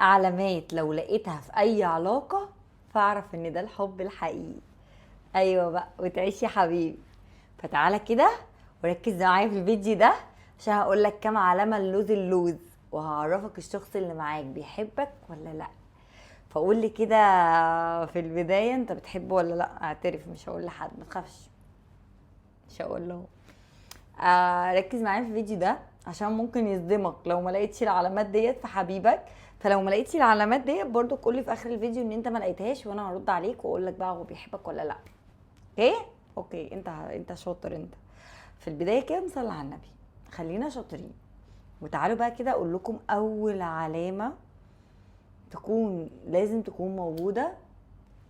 علامات لو لقيتها في اي علاقة فاعرف ان ده الحب الحقيقي. ايوه بقى، وتعيش يا حبيبي. فتعالى كده وركز معايا في الفيديو ده، عشان هقول لك كام علامة اللوز وهعرفك الشخص اللي معاك بيحبك ولا لا. فقول لي كده في البداية، انت بتحبه ولا لا؟ اعترف، مش هقول لحد، ما تخافش، مش هقول له. ركز معايا في الفيديو ده عشان ممكن يصدمك لو ما لقيتش العلامات ديت في حبيبك. فلو ما لقيتش العلامات ديت برضو قولي في اخر الفيديو ان انت ما لقيتهاش، وانا هرد عليك واقول لك بقى هو بيحبك ولا لا. اوكي اوكي، انت شاطر. انت في البدايه كده نصلي على النبي، خلينا شاطرين. وتعالوا بقى كده اقول لكم اول علامه لازم تكون موجوده: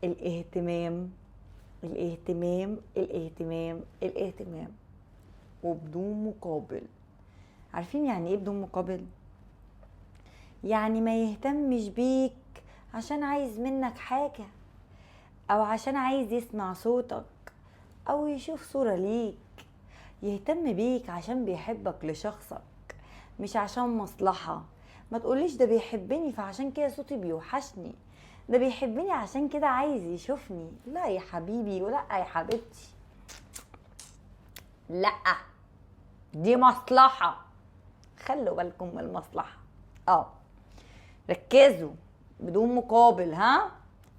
الاهتمام. الاهتمام الاهتمام الاهتمام، وبدون مقابل. عارفين يعني ايه بدون مقابل؟ يعني ما يهتمش بيك عشان عايز منك حاجة، او عشان عايز يسمع صوتك او يشوف صورة ليك. يهتم بيك عشان بيحبك لشخصك، مش عشان مصلحة. ما تقوليش ده بيحبني فعشان كده صوتي بيوحشني، ده بيحبني عشان كده عايز يشوفني. لا يا حبيبي ولا يا حبيبتي، لا، دي مصلحة. خلوا بالكم من المصلحة. ركزوا. بدون مقابل، ها؟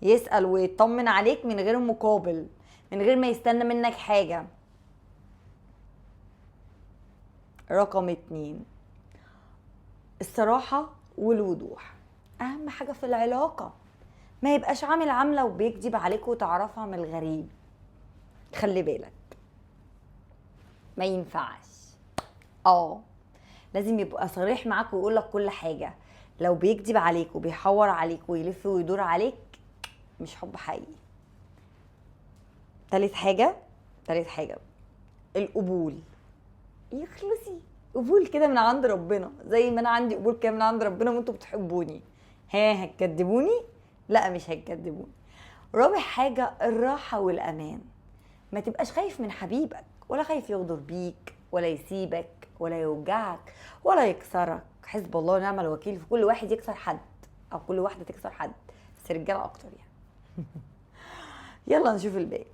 يسأل ويطمن عليك من غير مقابل، من غير ما يستنى منك حاجة. رقم 2: الصراحة والوضوح. أهم حاجة في العلاقة، ما يبقاش عامل عاملة وبيكذب عليك وتعرفها من الغريب. خلي بالك، ما ينفعش. لازم يبقى صريح معاك ويقولك كل حاجة. لو بيكذب عليك وبيحور عليك ويلف ويدور عليك، مش حب حقيقي. تالت حاجة القبول. يخلصي قبول كده من عند ربنا، زي ما انا عندي قبول كده من عند ربنا وانتوا بتحبوني. هتكدبوني؟ لا، مش هتكدبوني. رابع حاجة الراحة والأمان. ما تبقاش خايف من حبيبك، ولا خايف يغدر بيك، ولا يسيبك، ولا يوجعك، ولا يكسرك. حسب الله ونعم الوكيل في كل واحد يكسر حد، او كل واحدة تكسر حد، بس رجالة اكتر يعني. يلا نشوف الباقي.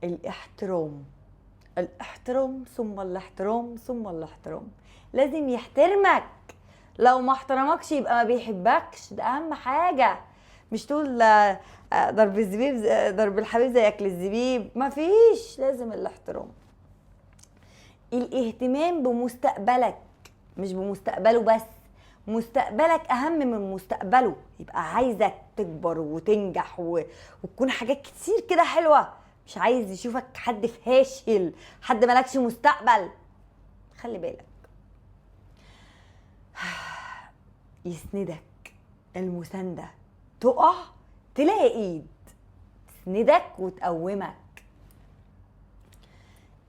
الاحترام. الاحترام ثم الاحترام ثم الاحترام. لازم يحترمك. لو ما احترمكش يبقى ما بيحبكش، ده اهم حاجة. مش تقول ضرب الزبيب ضرب الحبيب زي اكل الزبيب، مفيش. لازم الاحترام. الاهتمام بمستقبلك، مش بمستقبله بس، مستقبلك اهم من مستقبله. يبقى عايزك تكبر وتنجح وتكون حاجات كتير كده حلوة، مش عايز يشوفك حد فاشل، حد مالكش مستقبل. خلي بالك. يسندك. المساندة، تقع تلاقي ايد تسندك وتقومك.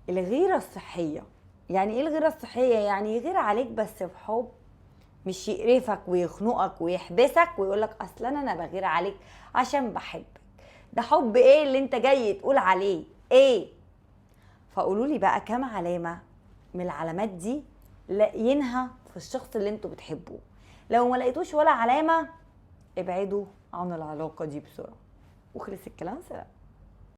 الغيرة الصحية. يعني ايه الغيرة الصحية؟ يعني يغير عليك بس بحب، مش يقرفك ويخنقك ويحبسك ويقولك اصلا انا بغير عليك عشان بحبك. ده حب ايه اللي انت جاي تقول عليه ايه؟ فقولوا لي بقى كام علامة من العلامات دي لاقيينها في الشخص اللي انتوا بتحبوه. لو ما لقيتوش ولا علامة، ابعدوا عن العلاقة دي بسرعة. وخلص الكلام. سلام.